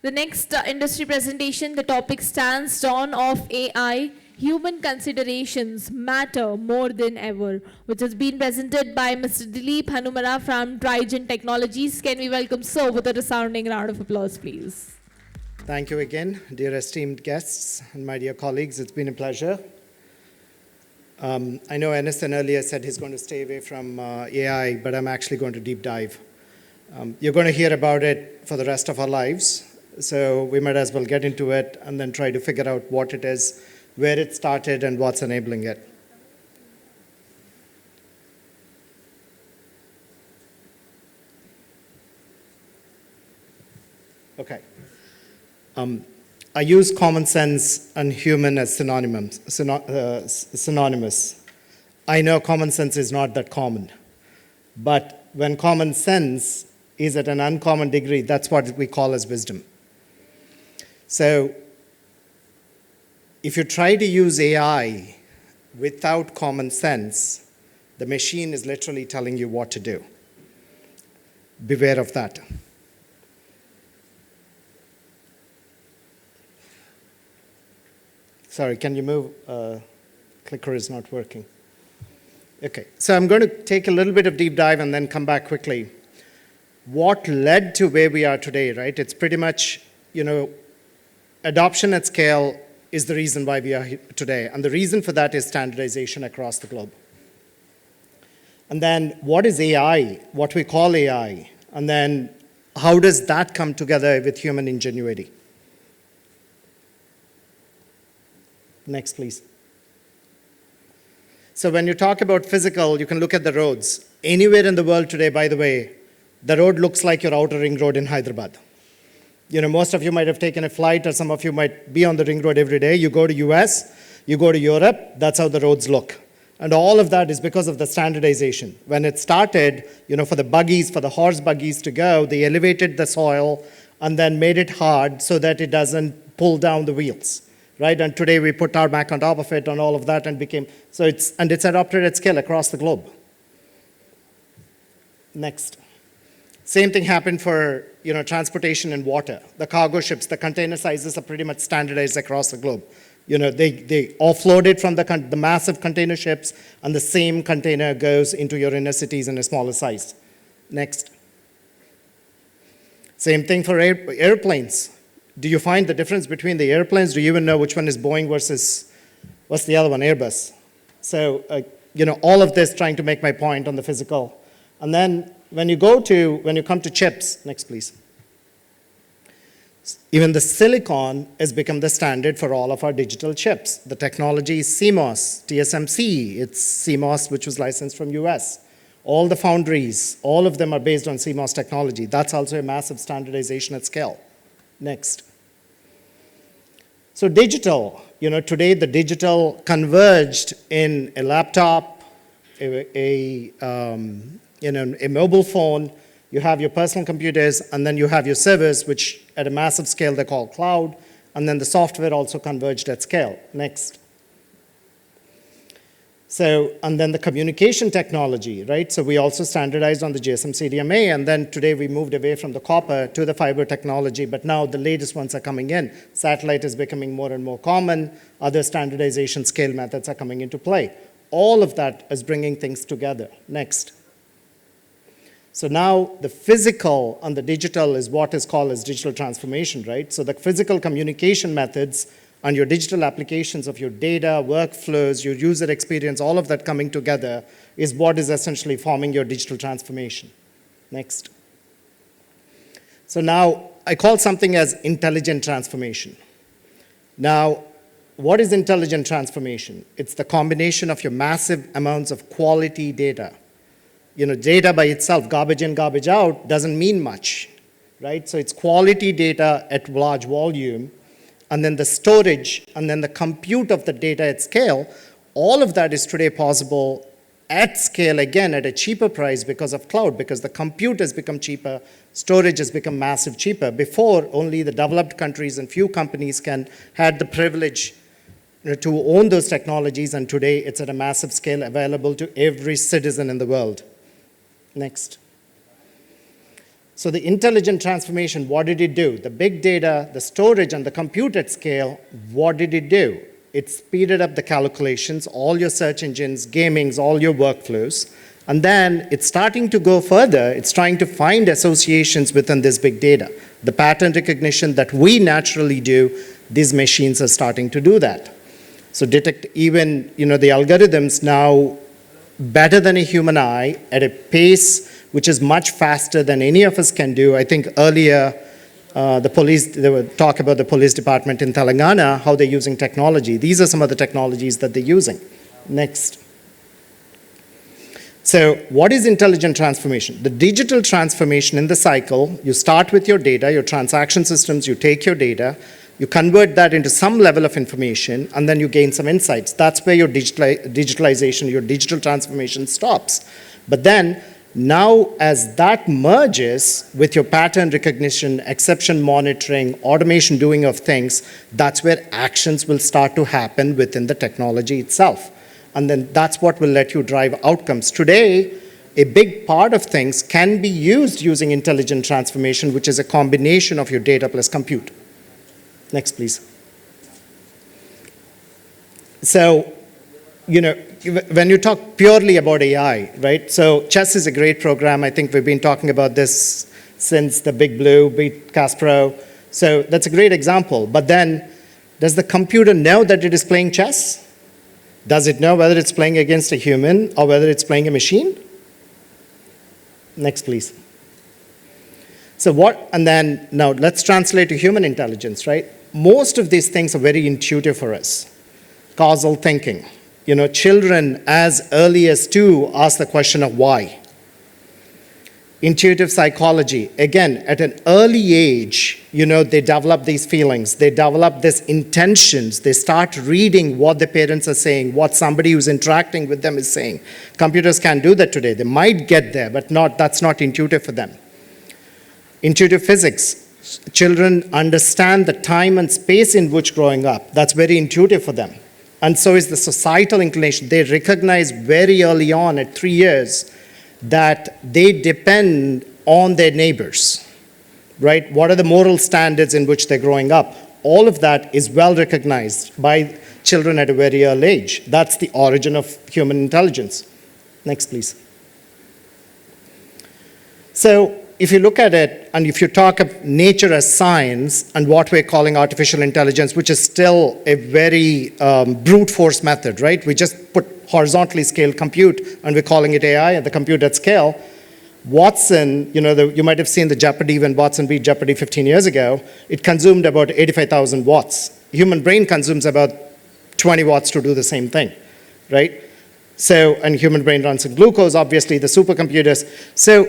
The next industry presentation, the topic stands dawn of AI, human considerations matter more than ever, which has been presented by Mr. Dilip Hanumara from Trigyn Technologies. Can we welcome sir with a resounding round of applause, please? Thank you again, dear esteemed guests and my dear colleagues. It's been a pleasure. I know Aniston earlier said he's going to stay away from AI, but I'm actually going to deep dive. You're going to hear about it for the rest of our lives, so we might as well get into it and then try to figure out what it is, where it started, and what's enabling it. Okay. I use common sense and human as synonymous. I know common sense is not that common, but when common sense is at an uncommon degree, that's what we call as wisdom. So if you try to use AI without common sense, the machine is literally telling you what to do. Beware of that. Sorry, can you move? Clicker is not working. Okay, so I'm going to take a little bit of deep dive and then come back quickly. What led to where we are today, right? It's pretty much, adoption at scale is the reason why we are here today. And the reason for that is standardization across the globe. And then what is AI, what we call AI? And then how does that come together with human ingenuity? Next, please. So when you talk about physical, you can look at the roads. Anywhere in the world today, by the way, the road looks like your outer ring road in Hyderabad. Most of you might have taken a flight, or some of you might be on the ring road every day. You go to US, you go to Europe, that's how the roads look. And all of that is because of the standardization. When it started, for the buggies, for the horse buggies to go, they elevated the soil and then made it hard so that it doesn't pull down the wheels. Right, and today we put tarmac on top of it and all of that, and it's adopted at scale across the globe. Next. Same thing happened for transportation and water. The cargo ships, the container sizes are pretty much standardized across the globe. They offloaded from the massive container ships, and the same container goes into your inner cities in a smaller size. Next. Same thing for airplanes. Do you find the difference between the airplanes? Do you even know which one is Boeing versus, what's the other one, Airbus? So, all of this trying to make my point on the physical. And then when you come to chips, next please. Even the silicon has become the standard for all of our digital chips. The technology is CMOS, TSMC, it's CMOS which was licensed from US. All the foundries, all of them are based on CMOS technology. That's also a massive standardization at scale. Next. So digital, today the digital converged in a laptop, a mobile phone, you have your personal computers, and then you have your servers, which at a massive scale they call cloud, and then the software also converged at scale. Next. So, and then the communication technology, right? So we also standardized on the GSM CDMA, and then today we moved away from the copper to the fiber technology, but now the latest ones are coming in. Satellite is becoming more and more common. Other standardization scale methods are coming into play. All of that is bringing things together. Next. So now the physical and the digital is what is called as digital transformation, right? So the physical communication methods and your digital applications of your data, workflows, your user experience, all of that coming together is what is essentially forming your digital transformation. Next. So now I call something as intelligent transformation. Now, what is intelligent transformation? It's the combination of your massive amounts of quality data. Data by itself, garbage in, garbage out, doesn't mean much, right? So it's quality data at large volume, and then the storage, and then the compute of the data at scale. All of that is today possible at scale, again, at a cheaper price because of cloud, because the compute has become cheaper, storage has become massive cheaper. Before, only the developed countries and few companies had the privilege to own those technologies, and today it's at a massive scale available to every citizen in the world. Next. So the intelligent transformation, what did it do? The big data, the storage, and the compute at scale, what did it do? It speeded up the calculations, all your search engines, gamings, all your workflows. And then it's starting to go further. It's trying to find associations within this big data. The pattern recognition that we naturally do, these machines are starting to do that. So detect even, the algorithms now better than a human eye at a pace which is much faster than any of us can do. I think earlier, they were talk about the police department in Telangana, how they're using technology. These are some of the technologies that they're using. Next. So what is intelligent transformation? The digital transformation in the cycle, you start with your data, your transaction systems, you take your data, you convert that into some level of information, and then you gain some insights. That's where your digitalization, your digital transformation stops. But then, now as that merges with your pattern recognition, exception monitoring, automation doing of things, that's where actions will start to happen within the technology itself. And then that's what will let you drive outcomes. Today, a big part of things can be used using intelligent transformation, which is a combination of your data plus compute. Next, please. So, when you talk purely about AI, right? So 𝗬𝗃 is a great program. I think we've been talking about this since the Big Blue beat 𝗬𝗃. So that's a great example. But then, does the computer know that it is playing chess? Does it know whether it's playing against a human or whether it's playing a machine? Next, please. So and then now let's translate to human intelligence, right? Most of these things are very intuitive for us. Causal thinking. Children as early as 2 ask the question of why. Intuitive psychology, again, at an early age, they develop these feelings, they develop these intentions, they start reading what the parents are saying, what somebody who's interacting with them is saying. Computers can't do that today. They might get there, but that's not intuitive for them. Intuitive physics, children understand the time and space in which growing up. That's very intuitive for them. And so is the societal inclination. They recognize very early on at 3 years that they depend on their neighbors, right? What are the moral standards in which they're growing up? All of that is well recognized by children at a very early age. That's the origin of human intelligence. Next, please. So if you look at it, and if you talk of nature as science and what we're calling artificial intelligence, which is still a very brute force method, right? We just put horizontally scaled compute, and we're calling it AI, and the compute at scale. Watson, you might have seen the Jeopardy when Watson beat Jeopardy 15 years ago. It consumed about 85,000 watts. Human brain consumes about 20 watts to do the same thing, right? So, and human brain runs on glucose, obviously, the supercomputers. So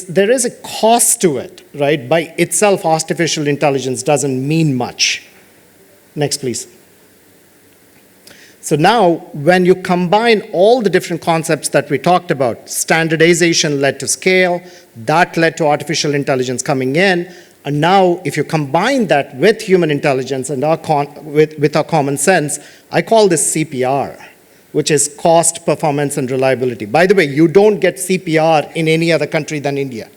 there is a cost to it, right? By itself, artificial intelligence doesn't mean much. Next, please. So now, when you combine all the different concepts that we talked about, standardization led to scale, that led to artificial intelligence coming in, and now if you combine that with human intelligence and with our common sense, I call this CPR, which is cost, performance, and reliability. By the way, you don't get CPR in any other country than India.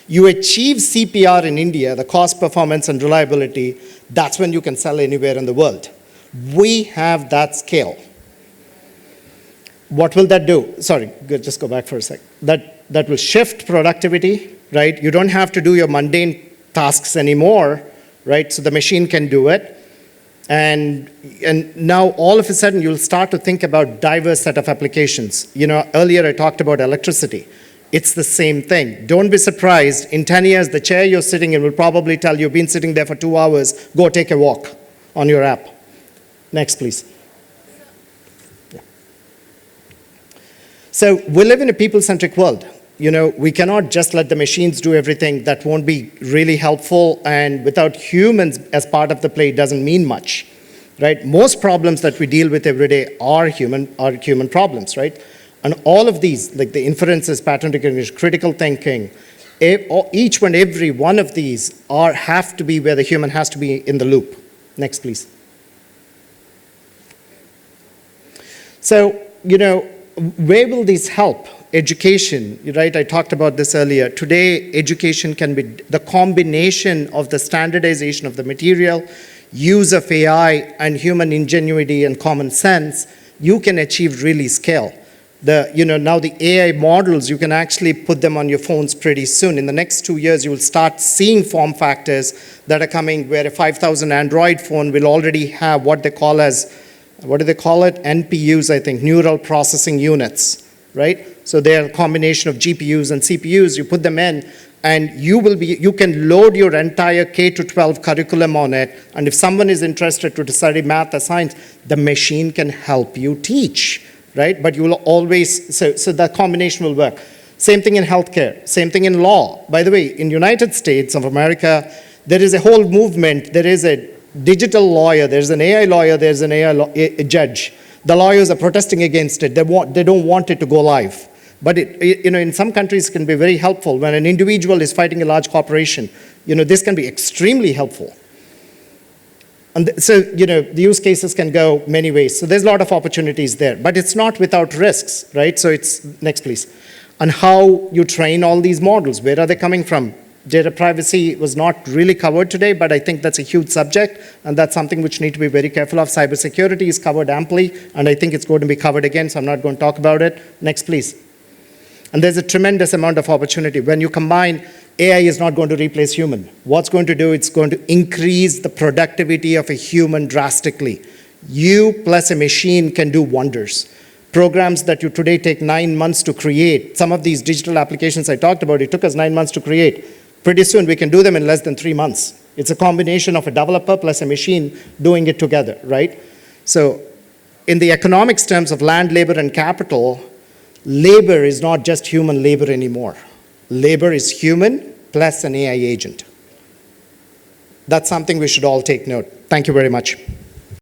You achieve CPR in India, the cost, performance, and reliability, that's when you can sell anywhere in the world. We have that scale. What will that do? Sorry, just go back for a sec. That will shift productivity, right? You don't have to do your mundane tasks anymore, right? So the machine can do it. And now all of a sudden you'll start to think about diverse set of applications. Earlier I talked about electricity. It's the same thing. Don't be surprised. In 10 years, the chair you're sitting in will probably tell you, you've been sitting there for 2 hours, go take a walk on your app. Next, please. Yeah. So we live in a people-centric world. We cannot just let the machines do everything. That won't be really helpful, and without humans as part of the play, it doesn't mean much, right? Most problems that we deal with every day are human problems, right? And all of these, like the inferences, pattern recognition, critical thinking, each and every one of these have to be where the human has to be in the loop. Next, please. So, where will these help? education, right? I talked about this earlier. Today, education can be the combination of the standardization of the material, use of AI, and human ingenuity and common sense. You can achieve really scale. Now the AI models, you can actually put them on your phones pretty soon. In the next 2 years, you will start seeing form factors that are coming where a 5,000 Android phone will already have what they call as, what do they call it? NPUs, I think, neural processing units, right? So they're a combination of GPUs and CPUs. You put them in, and you can load your entire K-12 curriculum on it. And if someone is interested to study math or science, the machine can help you teach, right? But you will always, so that combination will work. Same thing in healthcare, same thing in law. By the way, in United States of America, there is a whole movement. There is a digital lawyer, there's an AI lawyer, there's an AI judge. The lawyers are protesting against it. They don't want it to go live. But in some countries it can be very helpful. When an individual is fighting a large corporation, this can be extremely helpful. And so, the use cases can go many ways. So there's a lot of opportunities there, but it's not without risks, right? So next please. And how you train all these models, where are they coming from? Data privacy was not really covered today, but I think that's a huge subject, and that's something which we need to be very careful of. Cybersecurity is covered amply, and I think it's going to be covered again, so I'm not going to talk about it. Next, please. And there's a tremendous amount of opportunity. When you combine, AI is not going to replace human. What's going to do, it's going to increase the productivity of a human drastically. You plus a machine can do wonders. Programs that you today take 9 months to create, some of these digital applications I talked about, it took us 9 months to create. Pretty soon we can do them in less than 3 months. It's a combination of a developer plus a machine doing it together, right? So in the economics terms of land, labor, and capital, labor is not just human labor anymore. Labor is human plus an AI agent. That's something we should all take note. Thank you very much.